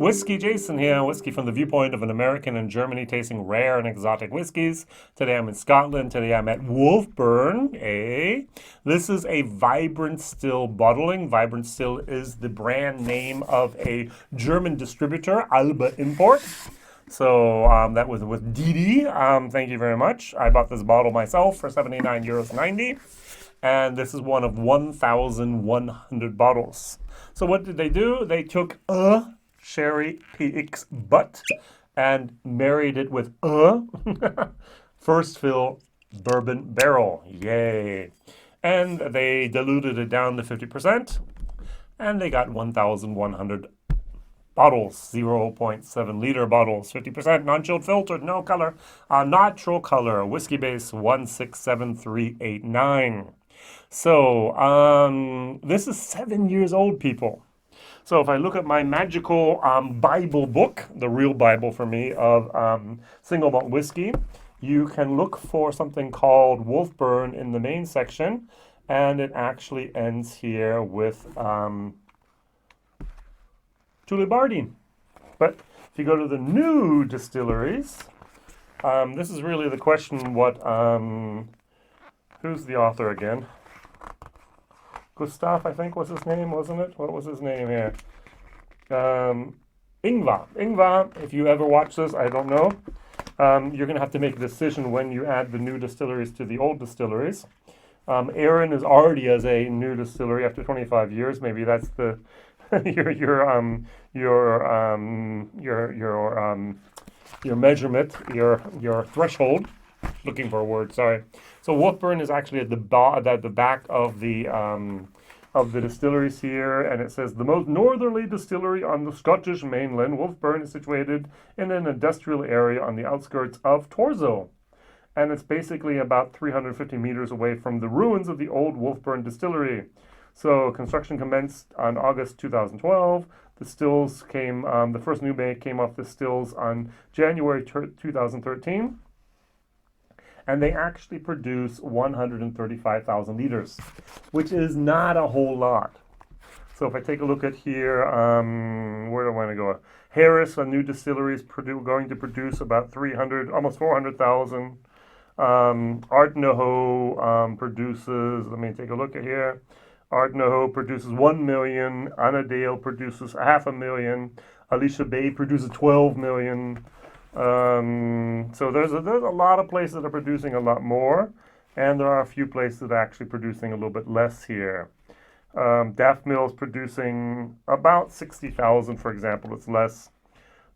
WhiskyJason here, whiskey from the viewpoint of an American in Germany tasting rare and exotic whiskeys. Today I'm in Scotland. Today I'm at Wolfburn. This is a Vibrant Still bottling. Vibrant Still is the brand name of a German distributor, Alba Import. So that was with Didi. Thank you very much. I bought this bottle myself for €79.90. And this is one of 1,100 bottles. So what did they do? They took a sherry PX butt and married it with a first fill bourbon barrel. Yay. And they diluted it down to 50%. And they got 1,100 bottles, 0.7 liter bottles, 50% non-chilled filtered, no color, natural color, whiskey base 167389. So this is 7 years old, people. So if I look at my magical Bible book, the real Bible for me of single malt whiskey, you can look for something called Wolfburn in the main section, and it actually ends here with Tullibardine. But if you go to the new distilleries, this is really the question, who's the author again? Gustav, I think was his name, wasn't it? What was his name here? Ingvar. Ingvar, if you ever watch this, I don't know. You're going to have to make a decision when you add the new distilleries to the old distilleries. Aaron is already as a new distillery after 25 years. Maybe that's the your measurement, your threshold. Looking for a word, sorry. So Wolfburn is actually at the back of the distilleries here, and it says the most northerly distillery on the Scottish mainland. Wolfburn is situated in an industrial area on the outskirts of Torzo, and it's basically about 350 meters away from the ruins of the old Wolfburn distillery. So construction commenced on August 2012. The stills came, the first new make came off the stills on January 2013. And they actually produce 135,000 liters, which is not a whole lot. So if I take a look at here, where do I want to go? Harris, a new distillery, is going to produce about 300, almost 400,000. Ardnaho produces, let me take a look at here. Ardnaho produces 1 million. Annandale produces 500,000. Alicia Bay produces 12 million. So there's a lot of places that are producing a lot more, and there are a few places that are actually producing a little bit less here. Daft Mill is producing about 60,000, for example. It's less.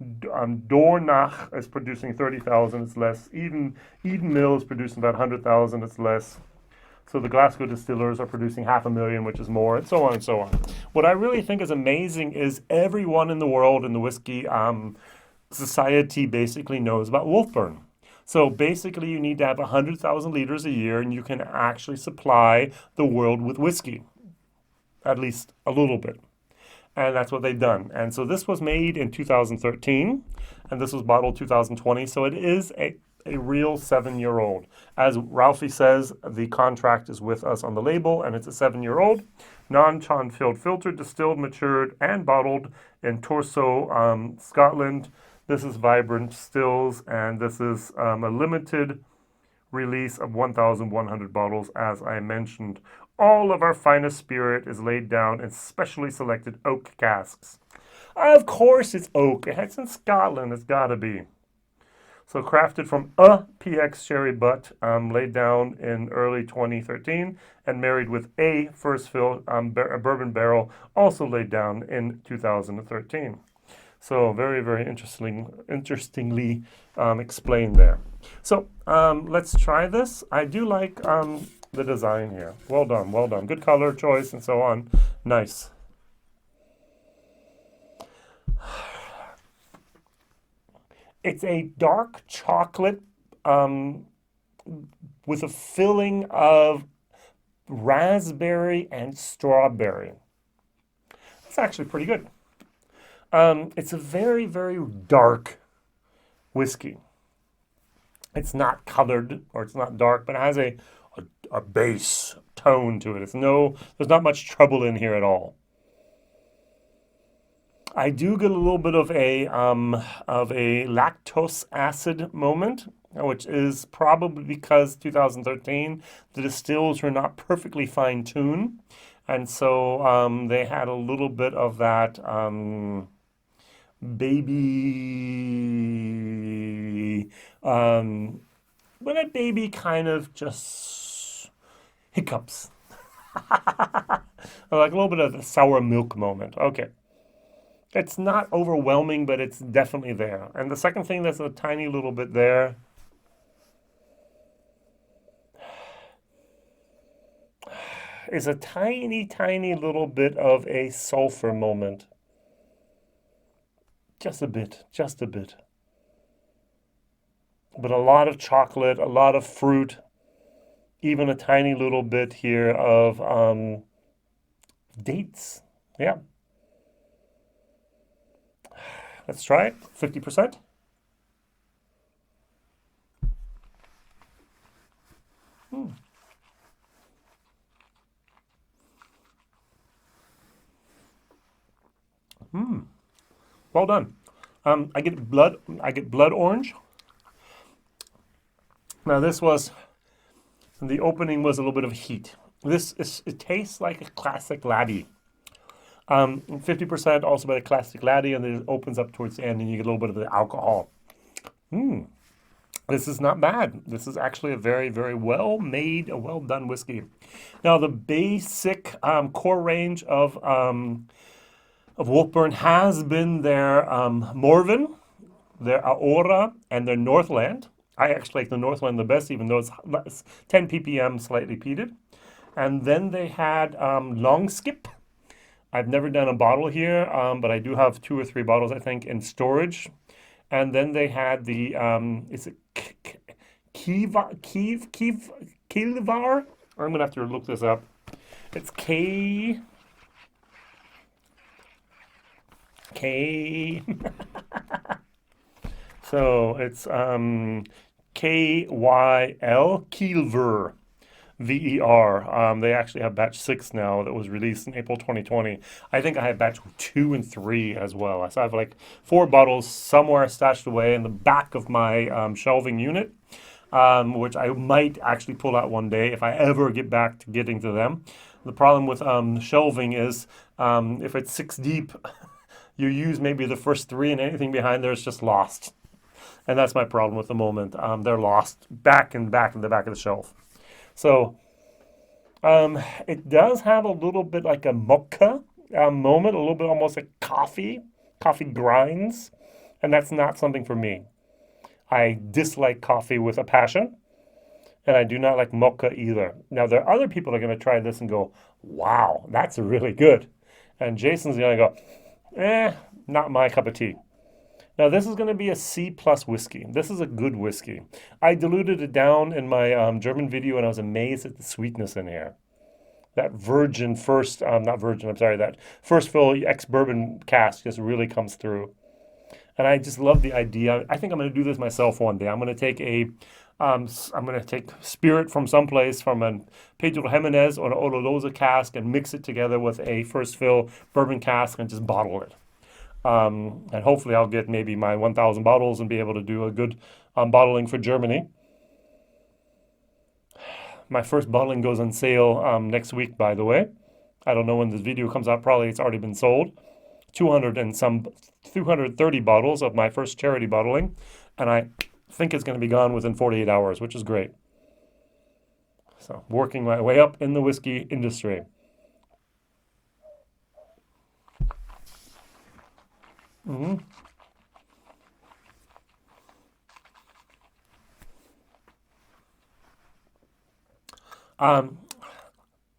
Dornach is producing 30,000. It's less. Eden Mill is producing about 100,000. It's less. So the Glasgow distillers are producing 500,000, which is more, and so on and so on. What I really think is amazing is everyone in the world in the whiskey society basically knows about Wolfburn. So basically you need to have 100,000 liters a year and you can actually supply the world with whiskey, at least a little bit. And that's what they've done. And so this was made in 2013 and this was bottled 2020. So it is a real 7-year-old. As Ralphie says, the contract is with us on the label and it's a 7-year-old. Non-filled filtered, distilled, matured, and bottled in Torso, Scotland. This is Vibrant Stills, and this is a limited release of 1,100 bottles, as I mentioned. All of our finest spirit is laid down in specially selected oak casks. Of course it's oak. It's in Scotland. It's got to be. So crafted from a PX sherry butt, laid down in early 2013, and married with a first fill bourbon barrel, also laid down in 2013. So very, very interestingly explained there. So let's try this. I do like the design here. Well done, well done. Good color choice and so on. Nice. It's a dark chocolate with a filling of raspberry and strawberry. It's actually pretty good. It's a very, very dark whiskey. It's not colored or it's not dark, but it has a base tone to it. There's not much trouble in here at all. I do get a little bit of a lactose acid moment, which is probably because 2013 the distills were not perfectly fine tuned, and so they had a little bit of that baby, when a baby kind of just hiccups, like a little bit of the sour milk moment. Okay. It's not overwhelming, but it's definitely there. And the second thing that's a tiny little bit there is a tiny, tiny little bit of a sulfur moment. Just a bit, just a bit. But a lot of chocolate, a lot of fruit, even a tiny little bit here of dates. Yeah. Let's try it. 50%. Well done. I get blood. I get blood orange. Now this was the opening was a little bit of heat. It tastes like a classic laddie. 50% also by the classic laddie, and then it opens up towards the end, and you get a little bit of the alcohol. This is not bad. This is actually a very, very well made, a well done whiskey. Now the basic core range of Wolfburn has been their Morven, their Aora, and their Northland. I actually like the Northland the best, even though it's 10 ppm, slightly peated. And then they had Long Skip. I've never done a bottle here, but I do have 2 or 3 bottles, I think, in storage. And then they had the, is it Kivar? I'm going to have to look this up. It's K. So it's KYL, Kielver. VER. They actually have batch 6 now that was released in April 2020. I think I have batch 2 and 3 as well. So I have like 4 bottles somewhere stashed away in the back of my shelving unit, which I might actually pull out one day if I ever get back to getting to them. The problem with shelving is if it's 6 deep, you use maybe the first 3 and anything behind there is just lost. And that's my problem at the moment. They're lost back in the back of the shelf. So it does have a little bit like a mocha moment, a little bit almost like coffee grinds, and that's not something for me. I dislike coffee with a passion, and I do not like mocha either. Now, there are other people that are going to try this and go, wow, that's really good. And Jason's going to go, not my cup of tea. Now, this is going to be a C+ whiskey. This is a good whiskey. I diluted it down in my German video, and I was amazed at the sweetness in here. That virgin first, not virgin, I'm sorry, that first fill ex-bourbon cask just really comes through. And I just love the idea. I think I'm going to do this myself one day. I'm going to take I'm going to take spirit from someplace, from a Pedro Jimenez or an Olorosa cask, and mix it together with a first fill bourbon cask and just bottle it. And hopefully I'll get maybe my 1,000 bottles and be able to do a good bottling for Germany. My first bottling goes on sale next week, by the way. I don't know when this video comes out. Probably it's already been sold. 230 bottles of my first charity bottling. And I think it's going to be gone within 48 hours, which is great. So working my way up in the whiskey industry.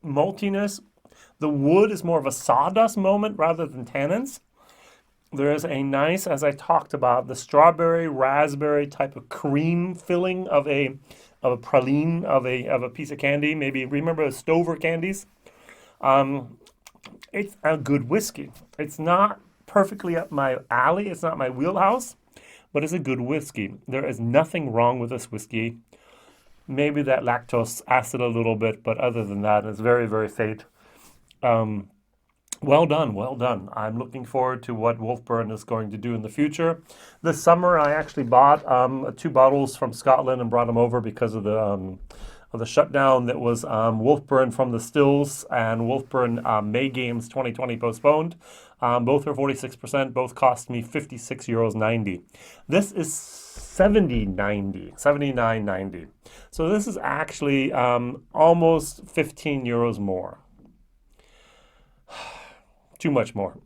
Maltiness. The wood is more of a sawdust moment rather than tannins. There is a nice, as I talked about, the strawberry, raspberry type of cream filling of a praline, of a piece of candy. Maybe remember the Stover candies? It's a good whiskey. It's not perfectly up my alley. It's not my wheelhouse, but it's a good whiskey. There is nothing wrong with this whiskey. Maybe that lactose acid a little bit, but other than that, it's very, very faint. Well done, well done. I'm looking forward to what Wolfburn is going to do in the future. This summer, I actually bought 2 bottles from Scotland and brought them over because of the shutdown that was Wolfburn from the Stills and Wolfburn May Games 2020 postponed. Both are 46%. Both cost me 56 euros 90. This is 70.90, 79.90. So this is actually almost 15 euros more. Too much more.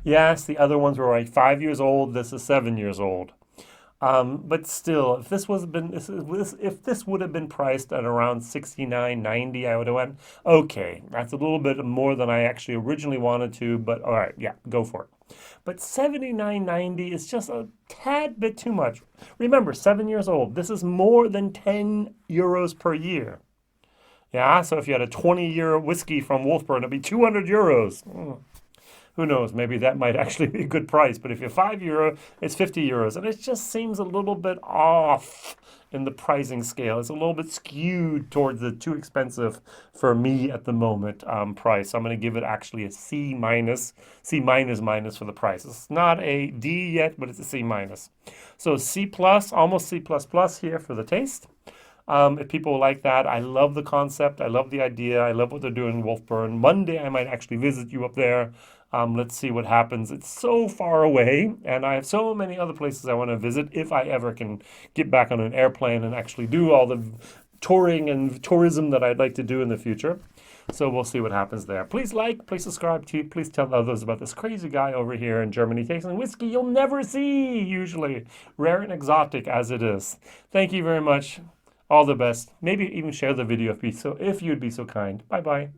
Yes, the other ones were like 5 years old. This is 7 years old. But still, if this would have been priced at around 69.90, I would have went, okay, that's a little bit more than I actually originally wanted to, but all right, yeah, go for it. But 79.90 is just a tad bit too much. Remember, 7 years old. This is more than 10 euros per year. Yeah, so if you had a 20-year whiskey from Wolfburn, it'd be 200 euros. Who knows? Maybe that might actually be a good price. But if you're €5, it's 50 euros. And it just seems a little bit off in the pricing scale. It's a little bit skewed towards the too expensive for me at the moment price. So I'm going to give it actually a C minus, C minus minus for the price. It's not a D yet, but it's a C minus. So C plus, almost C plus plus here for the taste. If people like that, I love the concept. I love the idea. I love what they're doing in Wolfburn. Monday, I might actually visit you up there. Let's see what happens. It's so far away, and I have so many other places I want to visit if I ever can get back on an airplane and actually do all the touring and tourism that I'd like to do in the future. So we'll see what happens there. Please like, please subscribe to, please tell others about this crazy guy over here in Germany tasting whiskey you'll never see, usually. Rare and exotic as it is. Thank you very much. All the best. Maybe even share the video if you'd be so kind. Bye-bye.